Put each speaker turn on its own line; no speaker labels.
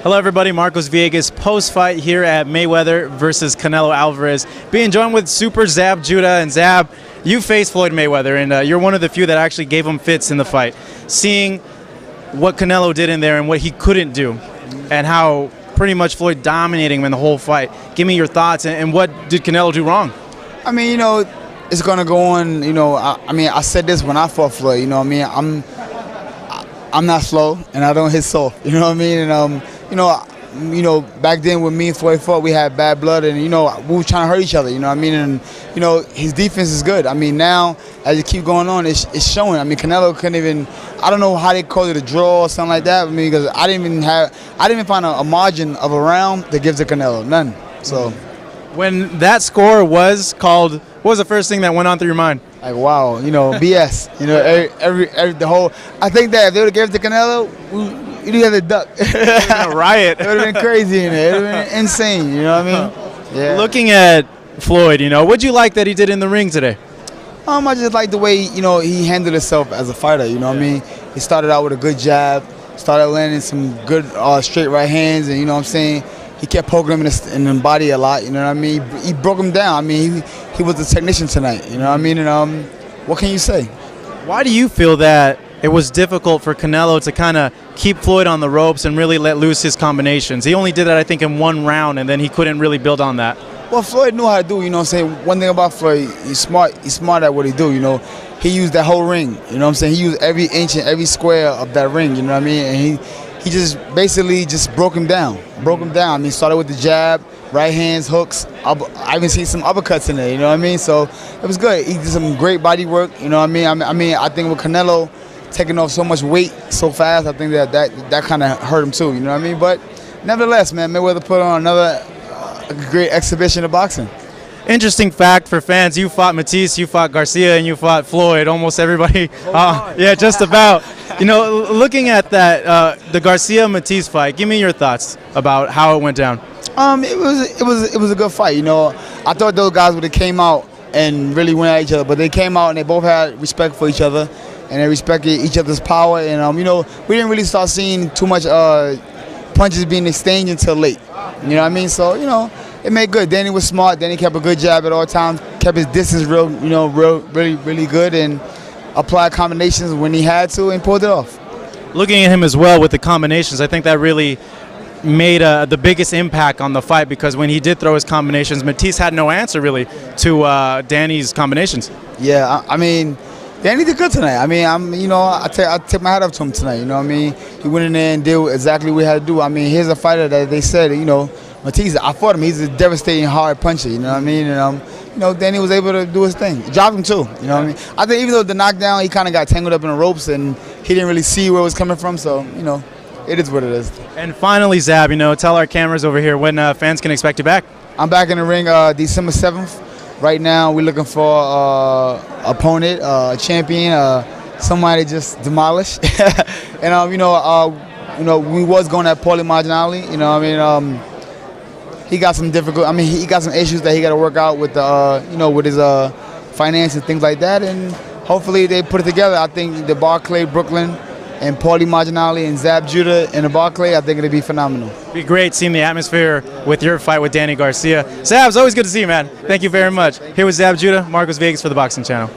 Hello everybody, Marcos Villegas post-fight here at Mayweather versus Canelo Alvarez. Being joined with Super Zab Judah. And Zab, you faced Floyd Mayweather, and you're one of the few that actually gave him fits in the fight. Seeing what Canelo did in there and what he couldn't do, and how pretty much Floyd dominating him in the whole fight. Give me your thoughts, and what did Canelo do wrong?
I mean, you know, it's going to go on, you know, I said this when I fought Floyd, you know what I mean? I'm not slow, and I don't hit soft, you know what I mean? And, you know, back then when me and Floyd fought, we had bad blood, and, you know, we were trying to hurt each other, you know what I mean? And, you know, his defense is good. I mean, now, as it keep going on, it's showing. I mean, Canelo couldn't even, I don't know how they called it, a draw or something like that, I mean, because I didn't even find a margin of a round that gives to Canelo, none, so.
When that score was called, what was the first thing that went on through your mind?
Like, wow, you know, BS. You know, the whole. I think that if they would have given it to Canelo, you'd have to duck.
It would have been a riot.
It would have been crazy in there. It would have been insane. You know what I mean? Yeah.
Looking at Floyd, you know, what'd you like that he did in the ring today?
I just like the way, you know, he handled himself as a fighter. You know what I mean? He started out with a good jab, started landing some good straight right hands, and you know what I'm saying. He kept poking him in the body a lot, you know what I mean? He broke him down. I mean, he was the technician tonight, you know what I mean? And what can you say?
Why do you feel that it was difficult for Canelo to kind of keep Floyd on the ropes and really let loose his combinations? He only did that, I think, in one round, and then he couldn't really build on that.
Well, Floyd knew how to do, you know what I'm saying? One thing about Floyd, he's smart at what he do, you know? He used that whole ring, you know what I'm saying? He used every inch and every square of that ring, you know what I mean? And he just basically just broke him down. I mean, started with the jab, right hands, hooks. I even seen some uppercuts in there, you know what I mean? So it was good. He did some great body work, you know what I mean? I think with Canelo taking off so much weight so fast, I think that kind of hurt him too, you know what I mean? But nevertheless, man, Mayweather put on another great exhibition of boxing.
Interesting fact for fans, you fought Matisse, you fought Garcia, and you fought Floyd. Almost everybody, yeah, just about. You know, looking at that, the Garcia-Matisse fight, give me your thoughts about how it went down.
It was a good fight, you know. I thought those guys would have came out and really went at each other, but they came out and they both had respect for each other, and they respected each other's power. And you know, we didn't really start seeing too much punches being exchanged until late. You know what I mean? So you know, it made good. Danny was smart. Danny kept a good jab at all times, kept his distance really good, and applied combinations when he had to and pulled it off.
Looking at him as well with the combinations, I think that really made the biggest impact on the fight, because when he did throw his combinations, Matisse had no answer really to Danny's combinations.
Yeah, I mean, Danny did good tonight. I mean, I tip my hat up to him tonight. You know what I mean? He went in there and did exactly what he had to do. I mean, here's a fighter that they said, you know, Matisse, I fought him. He's a devastating hard puncher. You know what I mean? And you know, Danny was able to do his thing. Dropped him too. You know what I mean? I think even though the knockdown, he kind of got tangled up in the ropes and he didn't really see where it was coming from. So you know, it is what it is.
And finally, Zab, you know, tell our cameras over here when fans can expect you back.
I'm back in the ring December 7th. Right now, we're looking for opponent, champion, somebody just demolished. And you know, we was going at Paulie Malignaggi. You know, I mean, he got some he got some issues that he got to work out with you know, with his finance and things like that. And hopefully they put it together. I think the Barclay, Brooklyn, and Paulie Malignaggi and Zab Judah in the Barclay, I think it'll be phenomenal.
It'd be great seeing the atmosphere with your fight with Danny Garcia. Zab, it's always good to see you, man. Thank you very much. Here with Zab Judah, Marcos Villegas for the Boxing Channel.